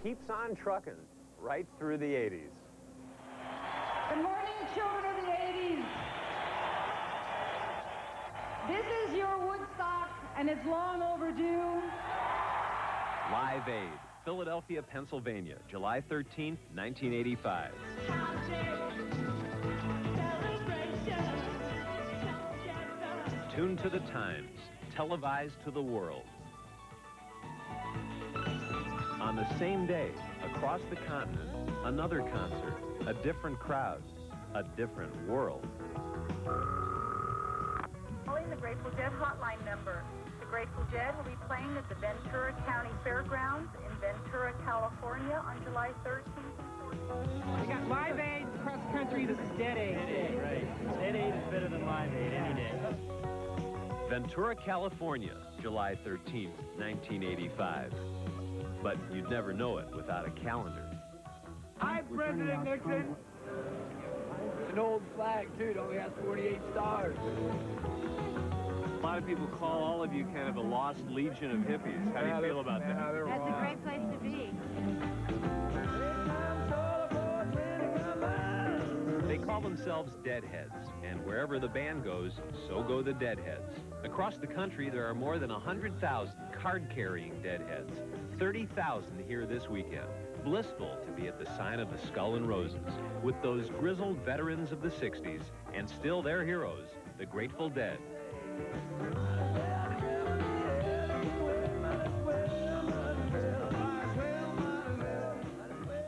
keeps on trucking right through the 80s. Good morning, children of the 80s. This is your Woodstock, and it's long overdue. Live Aid, Philadelphia, Pennsylvania, July 13th, 1985. Tuned to the times, televised to the world. On the same day, across the continent, another concert, a different crowd, a different world. Calling the Grateful Dead hotline number. The Grateful Dead will be playing at the Ventura County Fairgrounds in Ventura, California on July 13th and 14th. We got Live Aid, cross country, this is Dead Aid. Dead Aid, right. Dead Aid is better than Live Aid any day. Ventura, California, July 13th, 1985. But you'd never know it without a calendar. Hi, President Nixon. It's an old flag, too. It only has 48 stars. A lot of people call all of you kind of a lost legion of hippies. How do you feel about that? That's a great place to be. They call themselves Deadheads, and wherever the band goes, so go the Deadheads. Across the country, there are more than 100,000 card-carrying Deadheads. 30,000 here this weekend. Blissful to be at the sign of the Skull and Roses with those grizzled veterans of the 60s and still their heroes, the Grateful Dead.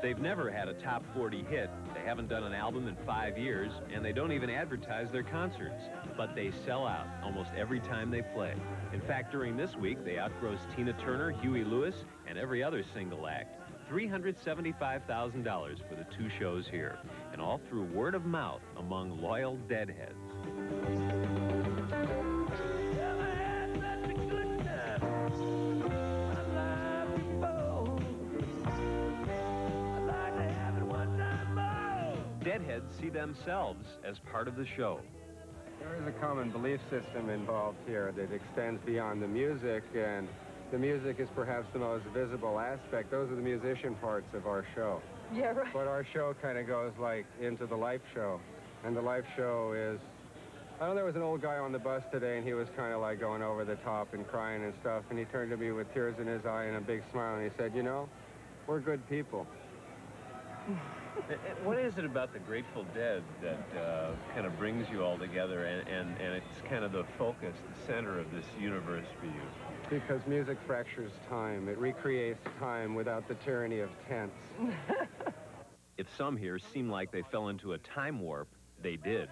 They've never had a top 40 hit, they haven't done an album in 5 years, and they don't even advertise their concerts. But they sell out almost every time they play. In fact, during this week, they outgrossed Tina Turner, Huey Lewis, and every other single act. $375,000 for the 2 shows here, and all through word of mouth among loyal Deadheads. Deadheads see themselves as part of the show. There is a common belief system involved here that extends beyond the music, and the music is perhaps the most visible aspect. Those are the musician parts of our show. Yeah, right. But our show kind of goes like into the life show, and the life show is, I know there was an old guy on the bus today, and he was kind of like going over the top and crying and stuff, and he turned to me with tears in his eye and a big smile, and he said, you know, we're good people. What is it about the Grateful Dead that kind of brings you all together, and it's kind of the focus, the center of this universe for you? Because music fractures time. It recreates time without the tyranny of tense. If some here seem like they fell into a time warp, they did.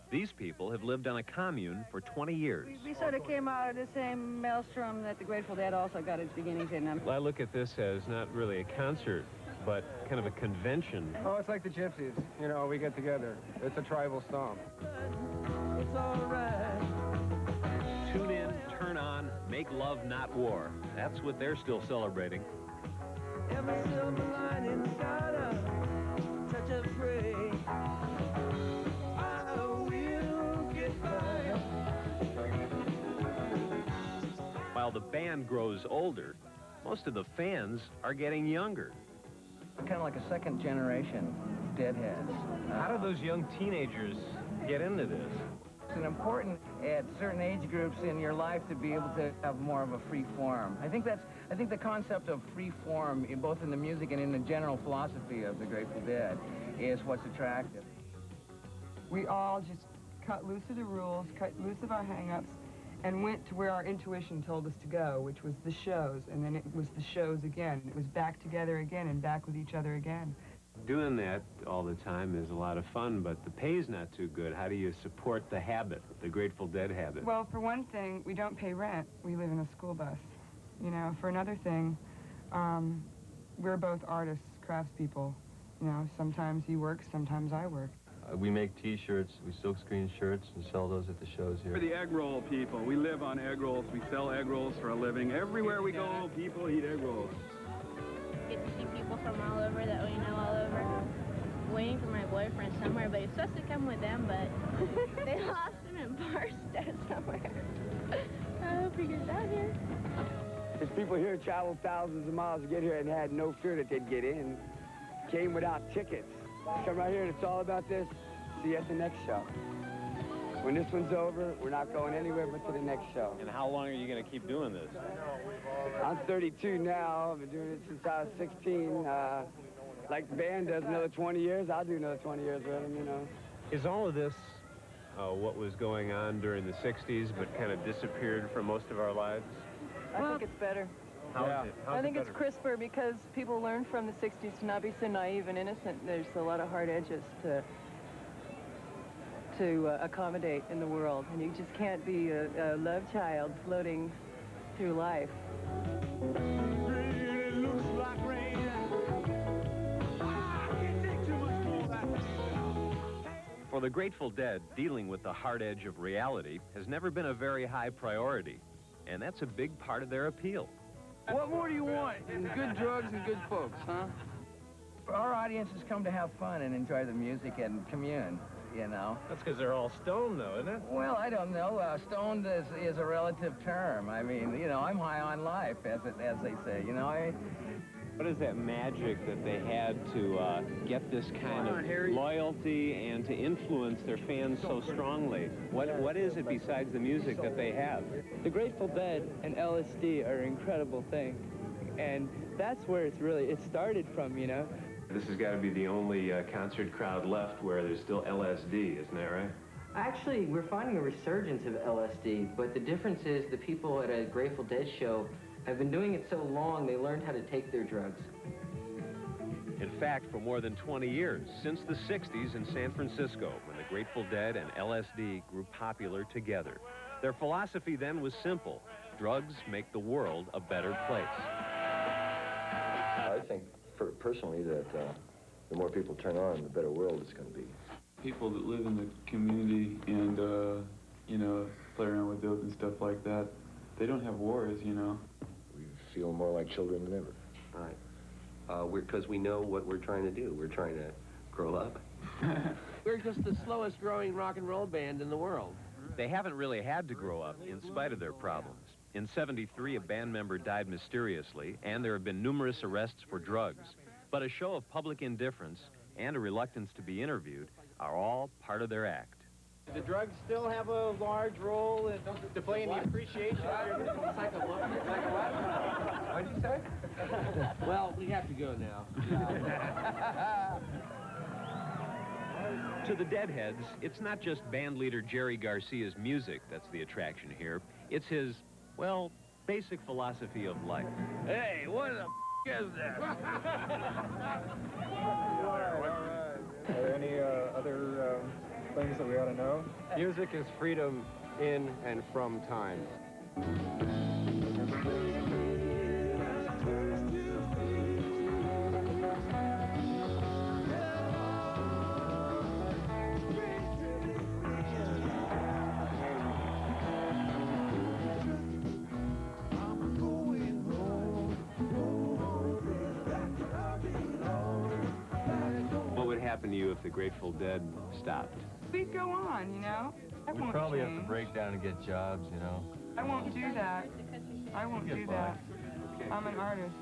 These people have lived on a commune for 20 years. We sort of came out of the same maelstrom that the Grateful Dead also got its beginnings in. I look at this as not really a concert, but kind of a convention. Oh, it's like the Gypsies. You know, we get together. It's a tribal stomp. It's all right. Tune in, turn on, make love, not war. That's what they're still celebrating. Every silver lining's got a touch of gray. I will get by. While the band grows older, most of the fans are getting younger. Kind of like a second generation Deadheads. How do those young teenagers get into this? It's important at certain age groups in your life to be able to have more of a free form. I think the concept of free form, both in the music and in the general philosophy of the Grateful Dead, is what's attractive. We all just cut loose of the rules, cut loose of our hang-ups, and went to where our intuition told us to go, which was the shows, and then it was the shows again. It was back together again and back with each other again. Doing that all the time is a lot of fun, but the pay's not too good. How do you support the habit, the Grateful Dead habit? Well, for one thing, we don't pay rent. We live in a school bus. You know, for another thing, we're both artists, craftspeople. You know, sometimes you work, sometimes I work. We make T-shirts, we silkscreen shirts, and sell those at the shows here. We're the egg roll people. We live on egg rolls. We sell egg rolls for a living. Everywhere we go, people eat egg rolls. Get to see people from all over that we know all over. Waiting for my boyfriend somewhere, but he's supposed to come with them, but they lost him in Barstow somewhere. I hope he gets out here. There's people here traveled thousands of miles to get here and had no fear that they'd get in. Came without tickets. Come right here and it's all about this. See you at the next show. When this one's over, we're not going anywhere but to the next show. And how long are you going to keep doing this? I'm 32 now. I've been doing it since I was 16. Like the band does another 20 years, I'll do another 20 years with them, you know. Is all of this what was going on during the 60s but kind of disappeared from most of our lives? I think it's better. I think it's crisper because people learned from the 60s to not be so naive and innocent. There's a lot of hard edges to accommodate in the world, and you just can't be a love child floating through life. For the Grateful Dead, dealing with the hard edge of reality has never been a very high priority, and that's a big part of their appeal. What more do you want than good drugs and good folks, huh? Our audiences come to have fun and enjoy the music and commune, you know. That's because they're all stoned, though, isn't it? Well, I don't know. Stoned is a relative term. I mean, you know, I'm high on life, as they say, you know. What is that magic that they had to get this kind of loyalty and to influence their fans so strongly? What is it besides the music that they have? The Grateful Dead and LSD are an incredible thing, and that's where it started from, you know. This has got to be the only concert crowd left where there's still LSD, isn't that right? Actually, we're finding a resurgence of LSD, but the difference is the people at a Grateful Dead show have been doing it so long, they learned how to take their drugs. In fact, for more than 20 years, since the 60s in San Francisco, when the Grateful Dead and LSD grew popular together. Their philosophy then was simple: drugs make the world a better place. I think, personally, that the more people turn on, the better world it's going to be. People that live in the community and, you know, play around with dope and stuff like that, they don't have wars, you know. We feel more like children than ever. Right. Because we know what we're trying to do. We're trying to grow up. We're just the slowest growing rock and roll band in the world. They haven't really had to grow up in spite of their problems. In '73, a band member died mysteriously, and there have been numerous arrests for drugs. But a show of public indifference and a reluctance to be interviewed are all part of their act. Do the drugs still have a large role to play in the appreciation of your What'd you say? Well, we have to go now. To the Deadheads, it's not just band leader Jerry Garcia's music that's the attraction here. It's his, well, basic philosophy of life. Hey, what the is that? All right. Are there any other things that we ought to know? Music is freedom in and from time. Happen to you if the Grateful Dead stopped? We'd go on, you know. We'd probably have to break down and get jobs, you know. I won't do that. I won't do that. I'm an artist.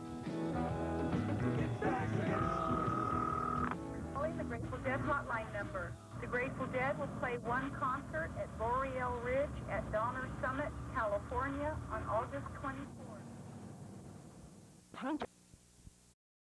Calling the Grateful Dead hotline number. The Grateful Dead will play one concert at Boreal Ridge at Donner Summit, California on August 24th.